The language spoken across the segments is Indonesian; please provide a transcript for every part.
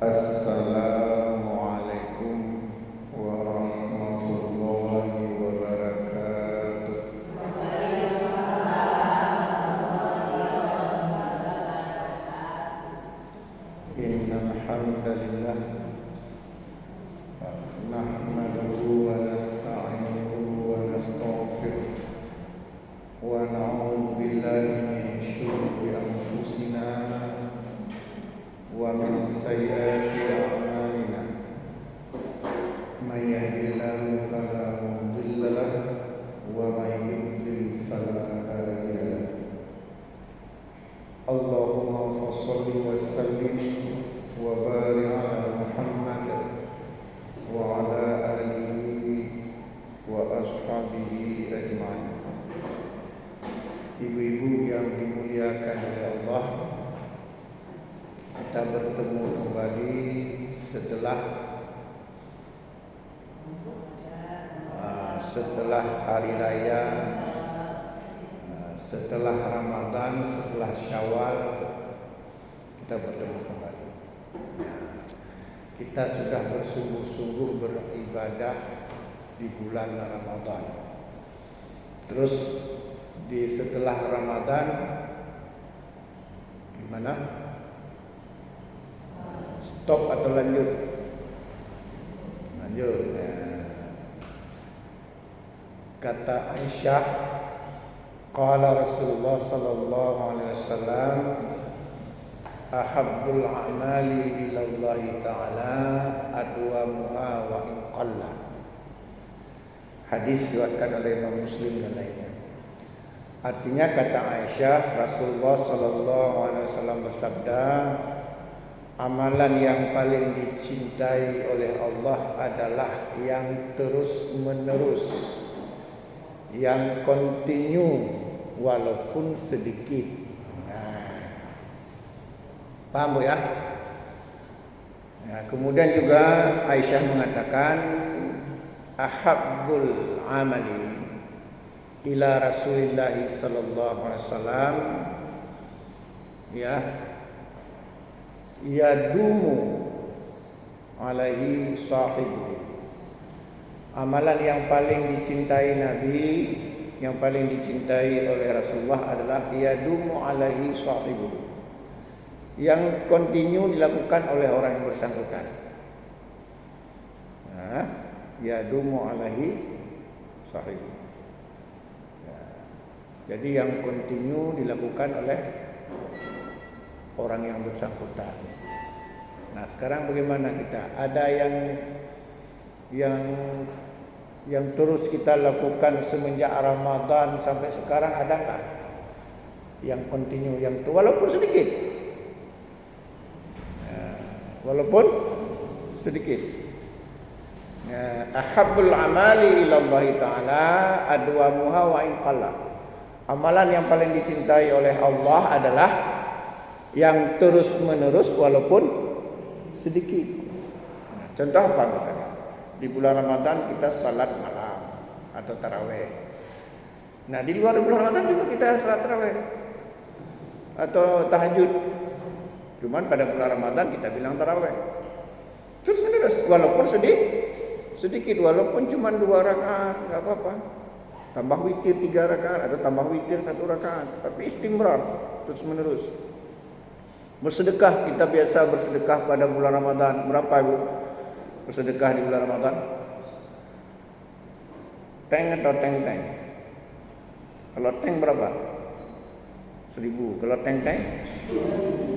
Assalamualaikum warahmatullahi wabarakatuh. Innal hamdalillah nahmaduhu wa nasta'inuhu wa nastaghfiruh wa na'udzu billahi min shururi anfusina wa min sayyiati a'malina. May yahdihillahu fala mudilla lahu wa may yudlil fala hadiya lahu. Allahumma shalli wa sallim wa barik ala Muhammad wa ala alihi wa ashabihi ajma'in. Ibu-ibu yang dimuliakan oleh Allah, kita bertemu kembali setelah hari raya, setelah Ramadan, setelah Syawal, kita bertemu kembali. Kita sudah bersungguh-sungguh beribadah di bulan Ramadan. Terus setelah Ramadan gimana? Stop atau lanjut? Lanjut. Kata Aisyah, qala Rasulullah sallallahu alaihi wasallam, ahabbul a'mali ila Allah taala adwamuha wa in qalla. Hadis diriwayatkan oleh Imam Muslim dan lainnya. Artinya kata Aisyah, Rasulullah sallallahu alaihi wasallam bersabda, amalan yang paling dicintai oleh Allah adalah yang terus menerus, yang kontinu walaupun sedikit. Paham Bu ya? Kemudian juga Aisyah mengatakan ahabbul amali ila Rasulillah sallallahu alaihi wasallam yadumu alaihi sahibu. Amalan yang paling dicintai Nabi, yang paling dicintai oleh Rasulullah adalah yadumu alaihi sahibu, yang kontinu dilakukan oleh orang yang bersangkutan. Yadumu alaihi sahibu. Jadi yang kontinu dilakukan oleh orang yang bersangkutan. Nah, sekarang bagaimana kita? Ada yang terus kita lakukan semenjak Ramadan sampai sekarang, ada enggak? Yang kontinu, yang walaupun sedikit. Walaupun sedikit. Ahabbul amali ila Allah taala adwamuha wa in qalla. Amalan yang paling dicintai oleh Allah adalah yang terus menerus walaupun sedikit. Contoh apa misalnya? Di bulan Ramadan kita salat malam atau tarawih. Nah, di luar bulan Ramadan juga kita salat tarawih atau tahajud. Cuman pada bulan Ramadan kita bilang tarawih. Terus menerus walaupun sedikit, walaupun cuma 2 rakaat, enggak apa-apa. Tambah witir 3 rakaat atau tambah witir 1 rakaat, tapi istimrar, terus menerus. Bersedekah, kita biasa bersedekah pada bulan Ramadan. Berapa Ibu? Bersedekah di bulan Ramadan? Teng atau teng-teng? Kalau teng berapa? 1.000. Kalau teng-teng?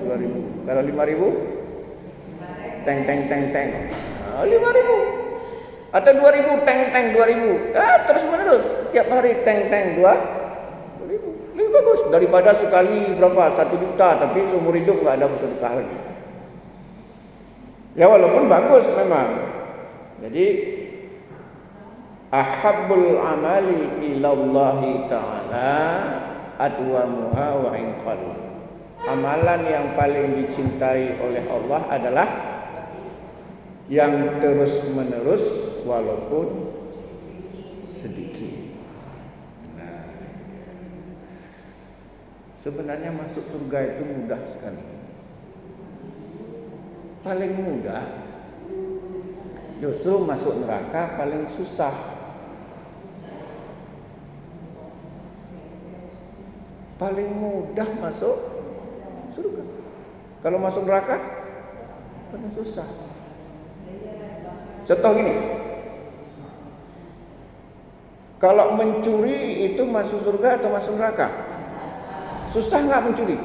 2.000. Kalau 5.000? Teng-teng-teng-teng. 5.000. Atau 2.000, teng-teng 2.000. Terus menerus. Setiap hari teng-teng 2.000. Lebih bagus daripada sekali berapa? 1 juta tapi seumur hidup enggak ada bersedekah lagi. Ya walaupun bagus memang. Jadi ahabbul amali ilallahi ta'ala adwamuha wa in qalla. Amalan yang paling dicintai oleh Allah adalah yang terus menerus walaupun sedikit. Sebenarnya masuk surga itu mudah sekali. paling mudah, justru masuk neraka paling susah. Paling mudah masuk surga. Kalau masuk neraka paling susah. Contoh gini, kalau mencuri itu masuk surga atau masuk neraka? Susah nggak mencuri?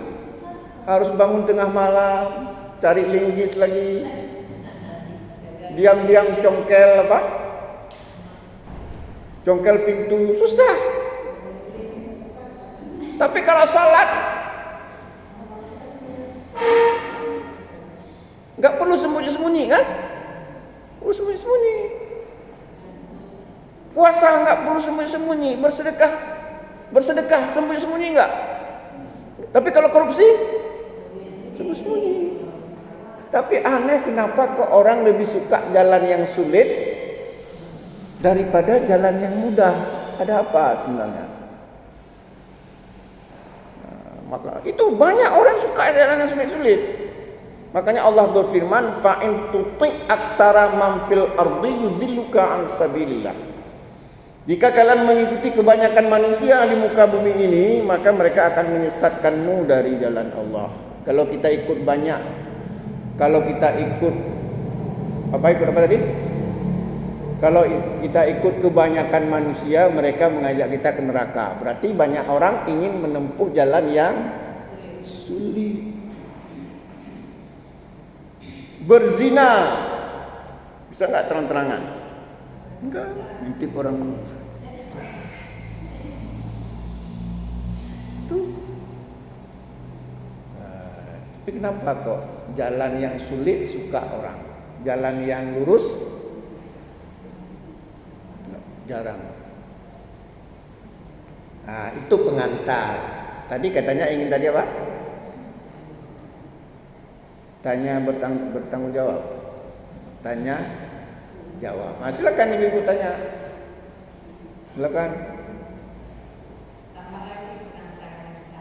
Harus bangun tengah malam, cari linggis lagi, diam-diam congkel apa? Congkel pintu, susah. Tapi kalau salat nggak perlu sembunyi-sembunyi kan? Perlu sembunyi-sembunyi. Puasa nggak perlu sembunyi-sembunyi. Bersedekah sembunyi-sembunyi nggak? Tapi kalau korupsi sembunyi-sembunyi. Tapi aneh kenapa ke orang lebih suka jalan yang sulit daripada jalan yang mudah? Ada apa sebenarnya? Maka itu banyak orang suka jalan yang sulit-sulit. Makanya Allah berfirman, fa in tuti aktsara man fil ardi yudilluka an sabilillah. Jika kalian mengikuti kebanyakan manusia di muka bumi ini, maka mereka akan menyesatkanmu dari jalan Allah. Kalau kita ikut banyak, kalau kita ikut apa tadi? Kalau kita ikut kebanyakan manusia, mereka mengajak kita ke neraka. Berarti banyak orang ingin menempuh jalan yang sulit. Berzina bisa nggak terang-terangan? Enggak, ngintip orang tuh. Tapi kenapa kok jalan yang sulit suka orang, jalan yang lurus jarang? Nah, itu pengantar. Tadi katanya ingin tadi apa? Tanya bertanggung jawab. Tanya jawab. Nah, silakan ibu-ibu tanya. Silakan.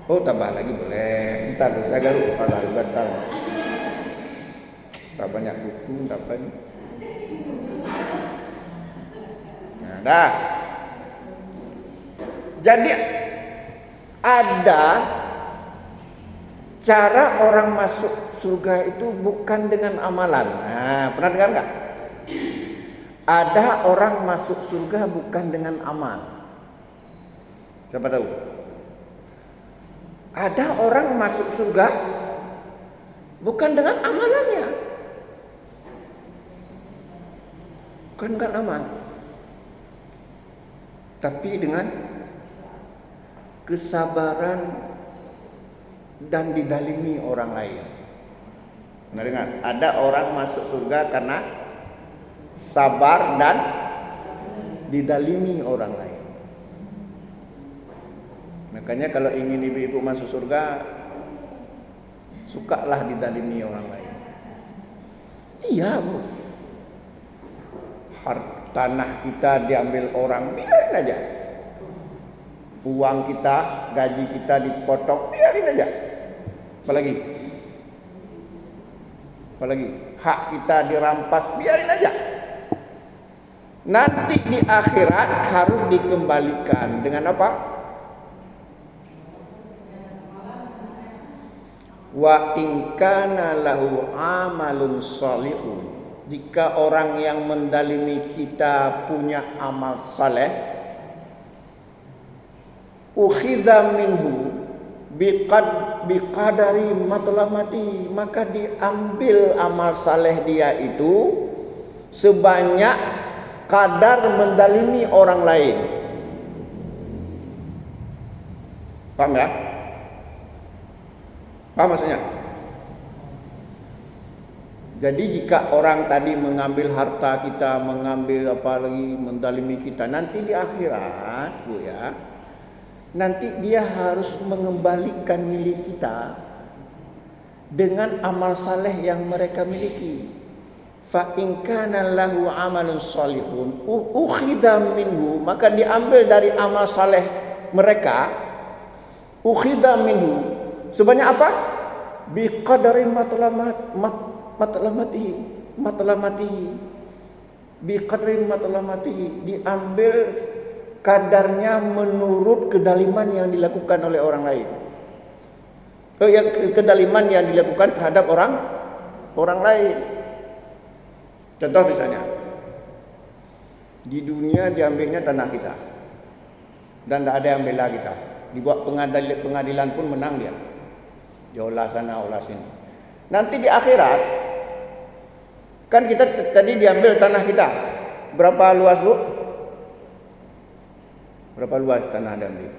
Oh, tambah lagi boleh. Entar saya garuk kepala bentar. Tak banyak buku, dapat. Nah, dah. Jadi ada cara orang masuk surga itu bukan dengan amalan. Nah, pernah dengar nggak? Ada orang masuk surga bukan dengan amal. Siapa tahu? Ada orang masuk surga bukan dengan amalannya, bukan dengan amal, tapi dengan kesabaran dan didalimi orang lain. Pernah dengar? Ada orang masuk surga karena sabar dan didalimi orang lain. Makanya kalau ingin ibu-ibu masuk surga, sukalah didalimi orang lain. Iya, Bu. Tanah kita diambil orang, biarin aja. Uang kita, gaji kita dipotong, biarin aja. Apalagi hak kita dirampas, biarin aja. Nanti di akhirat harus dikembalikan dengan apa? Wa in kana lahu amalun shalihun. Jika orang yang mendalimi kita punya amal saleh, ukhidha minhu biqadari matlamati, maka diambil amal saleh dia itu sebanyak kadar mendalimi orang lain. Paham ya? Paham maksudnya? Jadi jika orang tadi mengambil harta kita, mengambil apa lagi, mendalimi kita, nanti di akhirat, Bu ya, nanti dia harus mengembalikan milik kita dengan amal saleh yang mereka miliki. Fa in kana lahu amalun shalihun ukhidha minhu, maka diambil dari amal saleh mereka. Ukhidha minhu sebanyak apa? Biqadari matlamatihi, matlamatihi, biqadri matlamatihi, diambil kadarnya menurut kedaliman yang dilakukan oleh orang lain. Kedaliman yang dilakukan terhadap orang lain. Contoh misalnya, di dunia diambilnya tanah kita dan tidak ada yang bela kita. Dibuat pengadilan pun menang dia. Diolah sana, olah sini. Nanti di akhirat kan kita tadi diambil tanah kita. Berapa luas, Bu? Berapa luas tanah diambil?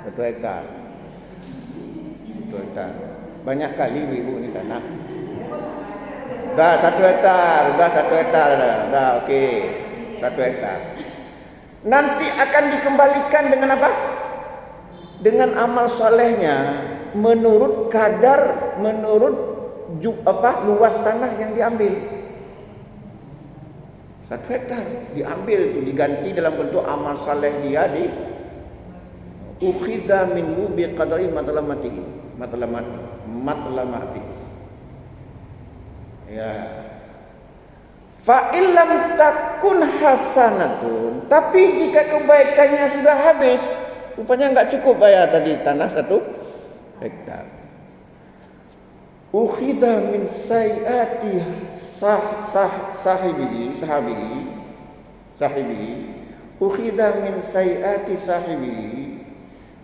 1 hektar. 1 hektar. Banyak kali ibu ini tanah. Dah 1 hektar, dah 1 hektar dah okey. 1 hektar. Nanti akan dikembalikan dengan apa? Dengan amal solehnya menurut kadar, menurut luas tanah yang diambil. 1 hektar diambil itu, diganti dalam bentuk amal soleh dia di ukhidha minhu biqadri matlamatihi, matlamati. Ya. Fa illam takun hasanatun, tapi jika kebaikannya sudah habis, rupanya enggak cukup bayar tadi tanah 1 hektar. Ukhidha min sayiati sahibihi, ukhidha min sayiati sahibihi,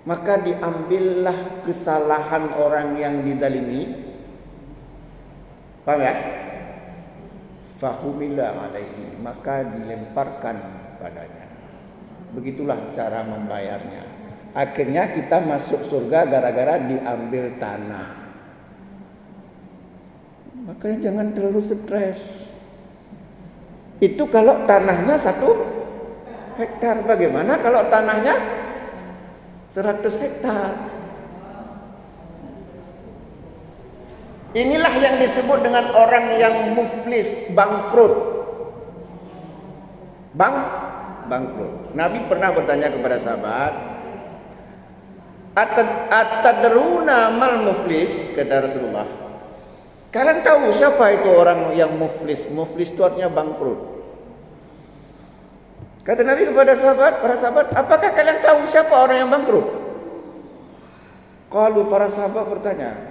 maka diambillah kesalahan orang yang dizalimi. Paham ya? Fahumila alaihi, maka dilemparkan padanya. Begitulah cara membayarnya. Akhirnya kita masuk surga gara-gara diambil tanah. Makanya jangan terlalu stres. Itu kalau tanahnya 1 hektar. Bagaimana kalau tanahnya 100 hektar? Inilah yang disebut dengan orang yang muflis, bangkrut. Bangkrut. Nabi pernah bertanya kepada sahabat, "Atadruna mal muflis?" Kata Rasulullah. Kalian tahu siapa itu orang yang muflis? Muflis itu artinya bangkrut. Kata Nabi kepada para sahabat, apakah kalian tahu siapa orang yang bangkrut? Kalau para sahabat bertanya,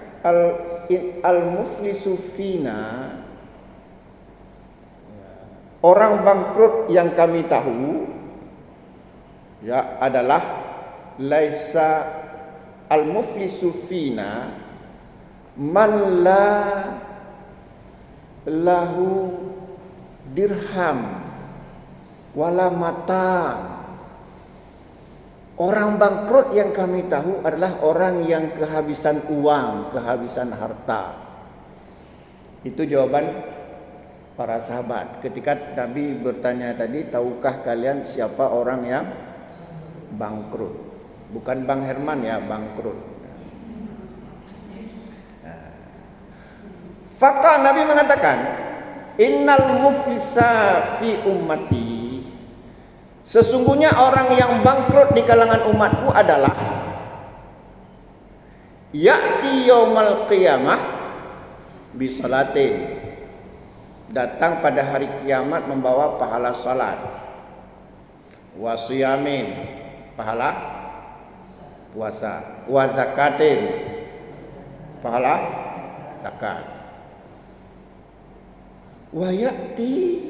al-muflisu fina, orang bangkrut yang kami tahu ya adalah laisa al-muflisu fina man la lahu dirham wala mata. Orang bangkrut yang kami tahu adalah orang yang kehabisan uang, kehabisan harta. Itu jawaban para sahabat ketika Nabi bertanya tadi, tahukah kalian siapa orang yang bangkrut? Bukan Bang Herman ya, bangkrut. Fakta Nabi mengatakan, innal muflisa fi ummati, sesungguhnya orang yang bangkrut di kalangan umatku adalah ya'ti yaumal qiyamah bisalatin, datang pada hari kiamat membawa pahala salat, wa siyamin, pahala puasa, wa zakatin, pahala zakat, wa ya'ti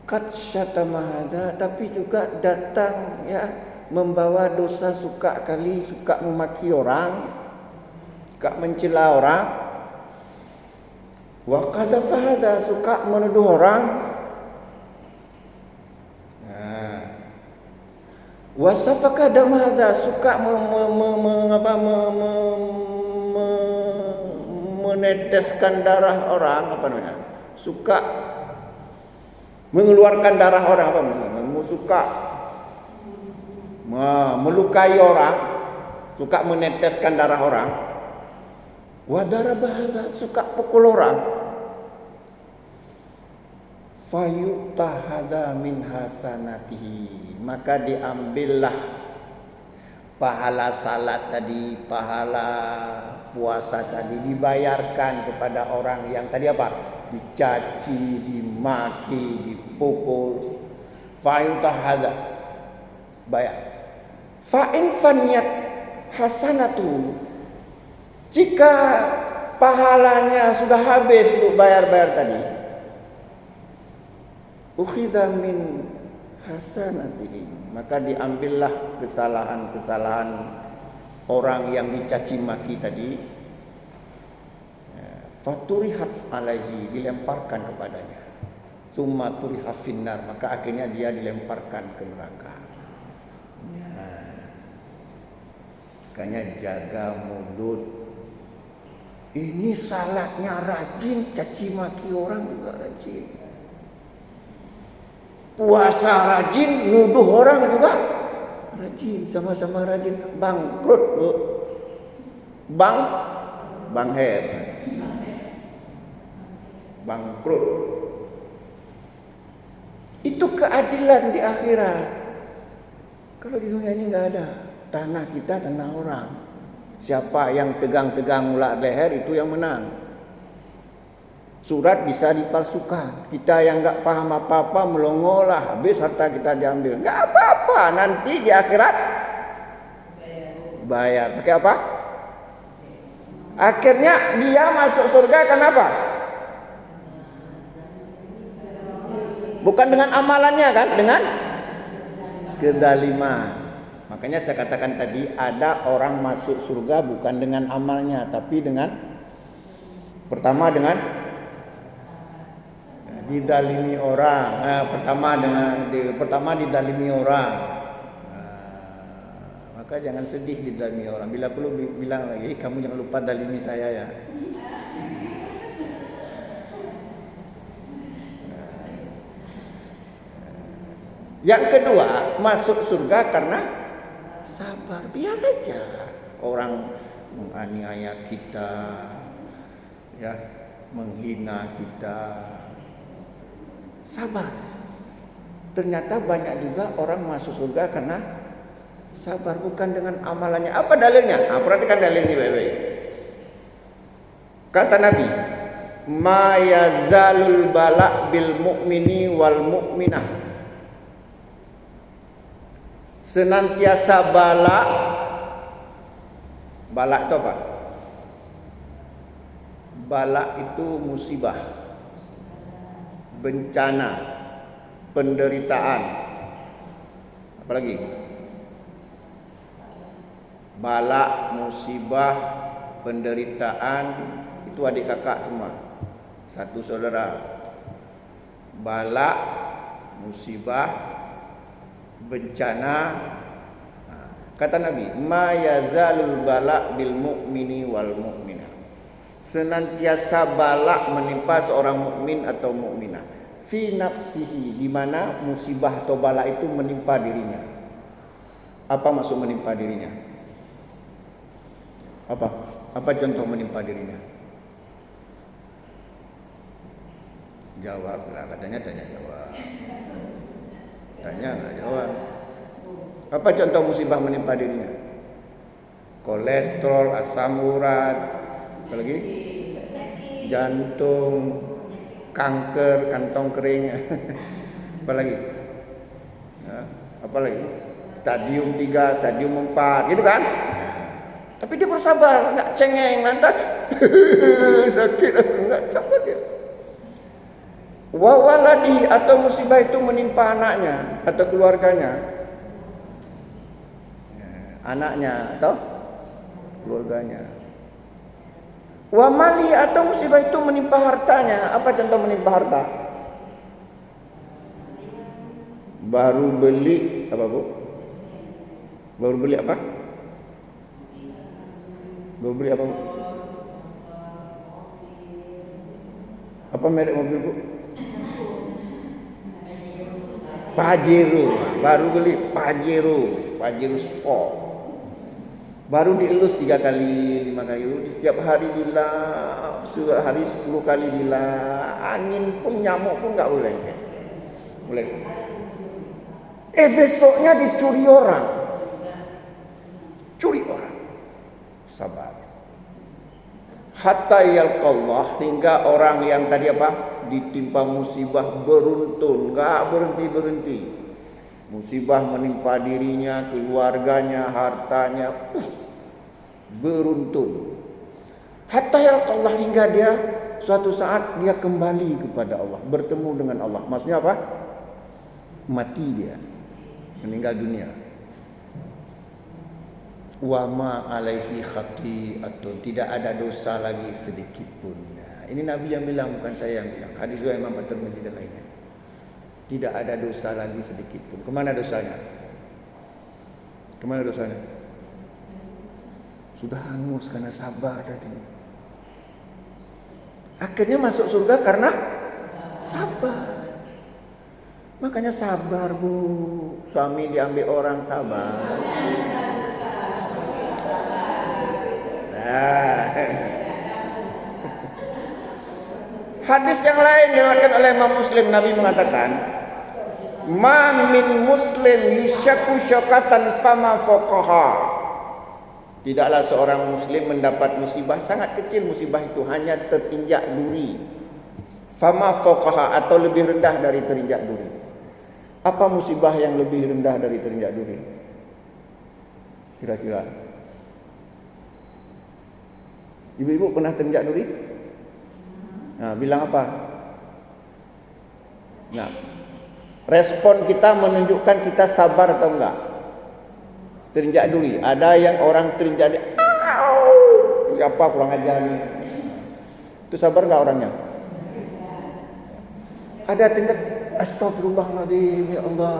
qad syatama hadza, tapi juga datang ya membawa dosa, suka memaki orang, suka mencela orang, wa qadhafa hadza, suka menuduh orang, wa safaka dam hadza, suka meneteskan darah orang, apa namanya? Suka mengeluarkan darah orang, apa namanya? Suka melukai orang, suka meneteskan darah orang. Wa daraba hadza, suka pukul orang. Fayu'ta hadza min hasanatihi, maka diambillah pahala salat tadi, pahala puasa tadi dibayarkan kepada orang yang tadi apa? Dicaci, dimaki, dipukul. Fa'yuta hadza bayar. Fa'in faniyat hasanatu, jika pahalanya sudah habis untuk bayar-bayar tadi, ukhidha min hasanatihim, maka diambillah kesalahan-kesalahan orang yang dicaci maki tadi, faturihat alaihi, dilemparkan kepadanya, tsumma turiha finnar, maka akhirnya dia dilemparkan ke neraka. Makanya jaga mulut. Ini salatnya rajin, caci maki orang juga rajin. Puasa rajin, nuduh orang juga rajin, sama-sama rajin. Bangkrut, Bu. Bangher. Bangkrut. Itu keadilan di akhirat. Kalau di dunia ini nggak ada. Tanah kita, tanah orang. Siapa yang tegang-tegang ulat leher itu yang menang. Surat bisa dipalsukan. Kita yang nggak paham apa-apa melongo lah, habis harta kita diambil. Nggak apa-apa, nanti di akhirat bayar. Pakai apa? Akhirnya dia masuk surga kenapa? Bukan dengan amalannya kan, dengan kedaliman. Makanya saya katakan tadi, ada orang masuk surga bukan dengan amalnya, tapi dengan pertama dengan didalimi orang. Pertama didalimi orang. Maka jangan sedih didalimi orang. Bila perlu bilang lagi, kamu jangan lupa dalimi saya ya. Yang kedua, masuk surga karena sabar. Biar aja orang menganiaya kita, ya, menghina kita. Sabar. Ternyata banyak juga orang masuk surga karena sabar, bukan dengan amalannya. Apa dalilnya? Perhatikan dalil ini baik-baik. Kata Nabi, ma yazalul bala bil mu'mini wal mu'minah. Senantiasa bala itu apa? Bala itu musibah, bencana, penderitaan. Apalagi? Bala, musibah, penderitaan, itu adik kakak semua, satu saudara. Bala, musibah, bencana. Kata Nabi, ma yazalul bala bil mu'mini wal mu'minah. Senantiasa bala menimpa seorang mukmin atau mukminah. Fi nafsihi, di mana musibah atau bala itu menimpa dirinya. Apa maksud menimpa dirinya? Apa contoh menimpa dirinya? Jawablah, katanya tanya jawab. Tanya nggak jawab. Apa contoh musibah menimpa dirinya? Kolesterol, asam urat, apa lagi? Jantung, kanker, kantong kering, apa lagi? Apa lagi? Stadium 3, stadium 4, gitu kan? Tapi dia bersabar, nggak cengeng, lantas sakit, nggak sabar dia. Wawaladi, atau musibah itu menimpa anaknya atau keluarganya, anaknya atau keluarganya. Wamali, atau musibah itu menimpa hartanya. Apa contoh menimpa harta? Baru beli apa, Bu? Baru beli apa? Baru beli apa, Bu? Apa merek mobil, Bu? Pajero. Baru beli Pajero Sport. Baru dielus 3 kali, 5 kali. Setiap hari dilap, hari 10 kali dilap. Angin pun, nyamuk pun nggak boleh. Boleh. Besoknya dicuri orang. Sabar. Hatta yalqallah, hingga orang yang tadi apa? Ditimpa musibah beruntun, enggak berhenti-berhenti. Musibah menimpa dirinya, keluarganya, hartanya, beruntun. Hatta yalqallah, hingga dia suatu saat dia kembali kepada Allah, bertemu dengan Allah. Maksudnya apa? Mati dia, meninggal dunia. Wa ma alaihi khati'atun, tidak ada dosa lagi sedikit pun. Nah, ini Nabi yang bilang, bukan saya yang bilang. Hadis riwayat Imam At-Tirmidzi dan lainnya. Tidak ada dosa lagi sedikit pun. Kemana dosanya? Kemana dosanya? Sudah hangus karena sabar tadi. Akhirnya masuk surga karena sabar. Makanya sabar, Bu. Suami diambil orang, sabar. Hadis yang lain diriwayatkan oleh Imam Muslim, Nabi mengatakan, "Ma min muslim yushaku syakatan fama faqaha." Tidaklah seorang muslim mendapat musibah, sangat kecil musibah itu, hanya terinjak duri. Fama faqaha, atau lebih rendah dari terinjak duri. Apa musibah yang lebih rendah dari terinjak duri? Kira-kira ibu-ibu pernah terinjak duri? Nah, bilang apa? Nah, respon kita menunjukkan kita sabar atau enggak. Terinjak duri. Ada yang orang terinjak duri, siapa kurang ajar nih? Itu sabar enggak orangnya? Ada terinjak, astagfirullahaladzim, ya Allah.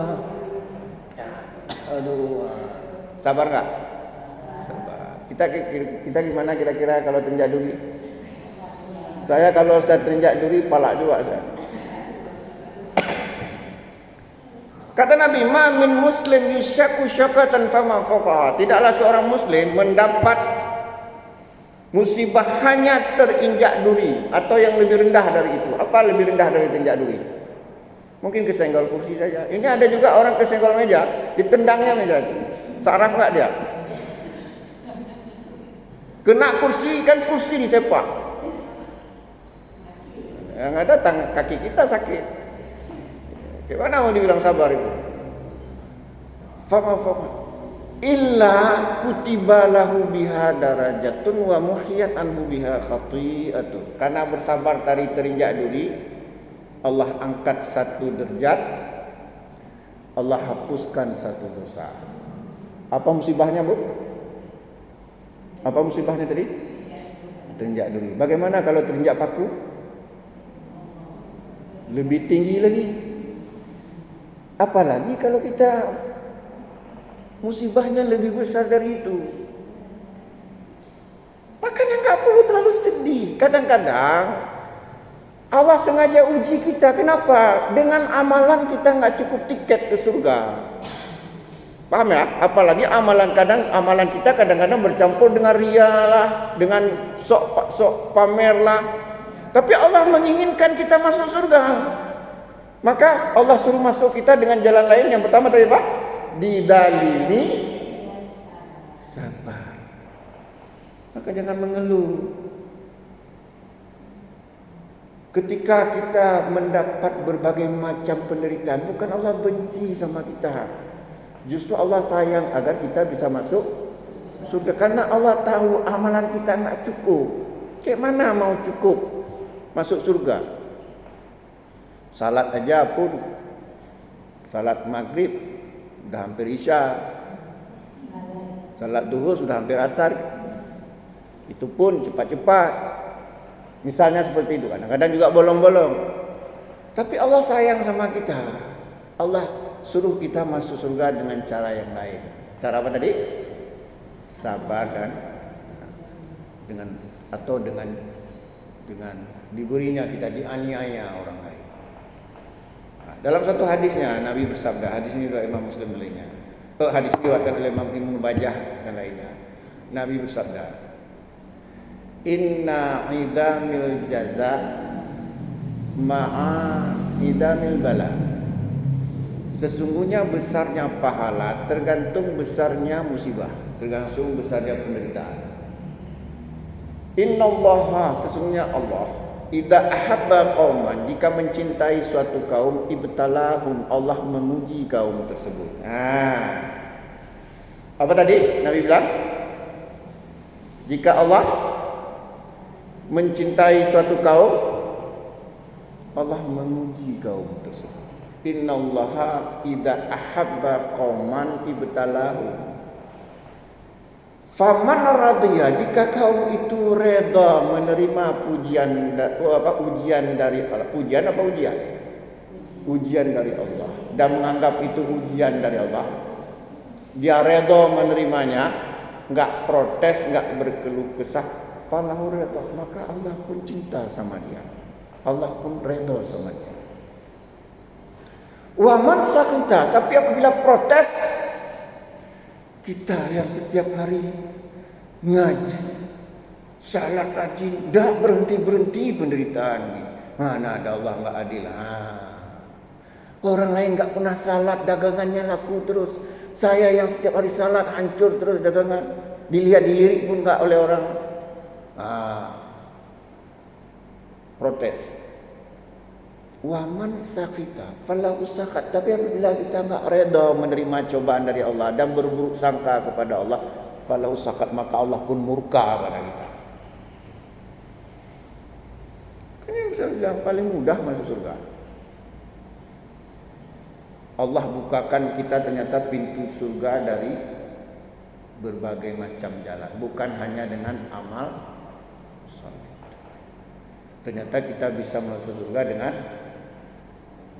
Aduh, sabar enggak? Sabar. Kita gimana kira-kira kalau terinjak duri? Saya kalau saya terinjak duri, palak juga saya. Kata Nabi, "Ma min muslim yushaku syakatan fama faqaha." Tidaklah seorang muslim mendapat musibah hanya terinjak duri, atau yang lebih rendah dari itu. Apa lebih rendah dari terinjak duri? Mungkin kesenggol kursi saja. Ini ada juga orang kesenggol meja, ditendangnya meja. Saraf enggak dia? Kena kursi, kan kursi disepak. Yang ada kaki kita sakit. Bagaimana mau dibilang sabar itu? Fama illa kutiba lahu biha darajatun wa muhiyat anhu biha khati'atun. Karena bersabar tadi terinjak duri, Allah angkat satu derajat, Allah hapuskan satu dosa. Apa musibahnya, Bu? Apa musibahnya tadi? Terinjak duri. Bagaimana kalau terinjak paku? Lebih tinggi lagi. Apalagi kalau kita musibahnya lebih besar dari itu. Makanya nggak perlu terlalu sedih. Kadang-kadang Allah sengaja uji kita. Kenapa? Dengan amalan kita nggak cukup tiket ke surga. Paham ya? Apalagi amalan kita kadang-kadang bercampur dengan riya lah, dengan sok pamer lah. Tapi Allah menginginkan kita masuk surga. Maka Allah suruh masuk kita dengan jalan lain. Yang pertama tadi apa? Didalili sabar. Maka jangan mengeluh. Ketika kita mendapat berbagai macam penderitaan, bukan Allah benci sama kita. Justru Allah sayang agar kita bisa masuk surga. Karena Allah tahu amalan kita nggak cukup. Kayak mana mau cukup masuk surga? Salat aja pun, salat maghrib sudah hampir isya, salat duhur sudah hampir asar, itu pun cepat-cepat. Misalnya seperti itu. Kadang-kadang juga bolong-bolong. Tapi Allah sayang sama kita. Allah suruh kita masuk surga dengan cara yang lain. Cara apa tadi? Sabar dan dengan diberinya kita dianiaya orang lain. Nah, dalam satu hadisnya Nabi bersabda, hadis ini riwayat Imam Muslim lainnya. Hadis ini diriwayatkan oleh Imam Ibnu Bajah dan lainnya. Nabi bersabda, "Inna idamil jaza ma'a idamil bala." Sesungguhnya besarnya pahala tergantung besarnya musibah, tergantung besarnya penderitaan. Innallaha, sesungguhnya Allah, idza ahabba qauman, jika mencintai suatu kaum, ibtalahum, Allah menguji kaum tersebut. Apa tadi Nabi bilang? Jika Allah mencintai suatu kaum, Allah menguji kaum tersebut. Innallaha idza ahabba qauman ibtalahum. Faman radiya, jika kaum itu reda menerima ujian dari Allah, ujian dari Allah, dan menganggap itu ujian dari Allah, dia reda menerimanya, enggak protes, enggak berkeluh kesah, falahu reda, maka Allah pun cinta sama dia, Allah pun reda sama dia. Wa man sakhita, tapi apabila protes, kita yang setiap hari ngaji, salat rajin, dah berhenti penderitaan ini. Mana ada Allah enggak adil. Orang lain enggak pernah salat, dagangannya laku terus. Saya yang setiap hari salat hancur terus dagangan. Dilihat-dilirik pun enggak oleh orang. Protes. Waman sakhita falahu sakhat, tapi apabila kita enggak reda menerima cobaan dari Allah dan berburuk sangka kepada Allah, falahu sakhat, maka Allah pun murka pada kita. Ini yang paling mudah masuk surga. Allah bukakan kita ternyata pintu surga dari berbagai macam jalan, bukan hanya dengan amal saleh. Ternyata kita bisa masuk surga dengan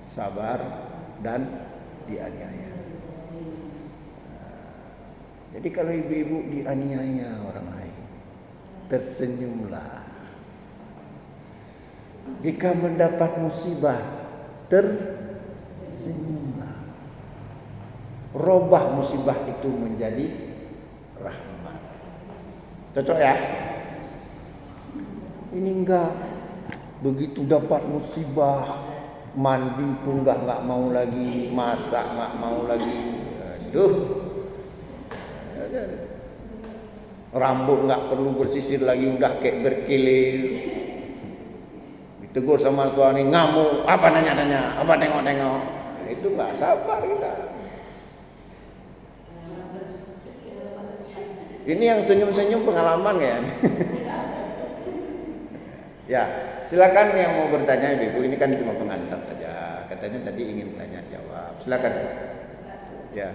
sabar dan dianiaya. Jadi kalau ibu-ibu dianiaya orang lain, tersenyumlah. Jika mendapat musibah, tersenyumlah. Robah musibah itu menjadi rahmat. Cocok ya? Ini enggak. Begitu dapat musibah, mandi pun dah enggak mau lagi, masak enggak mau lagi. Aduh. Rambut enggak perlu bersisir lagi, udah kayak berkilir. Ditegur sama suami, ngamuk, apa nanya-nanya, apa tengok-tengok. Itu enggak sabar kita. Ini yang senyum-senyum pengalaman ya. Ya, silakan yang mau bertanya Ibu, ini kan cuma pengantar saja. Katanya tadi ingin tanya jawab. Silakan. Ya.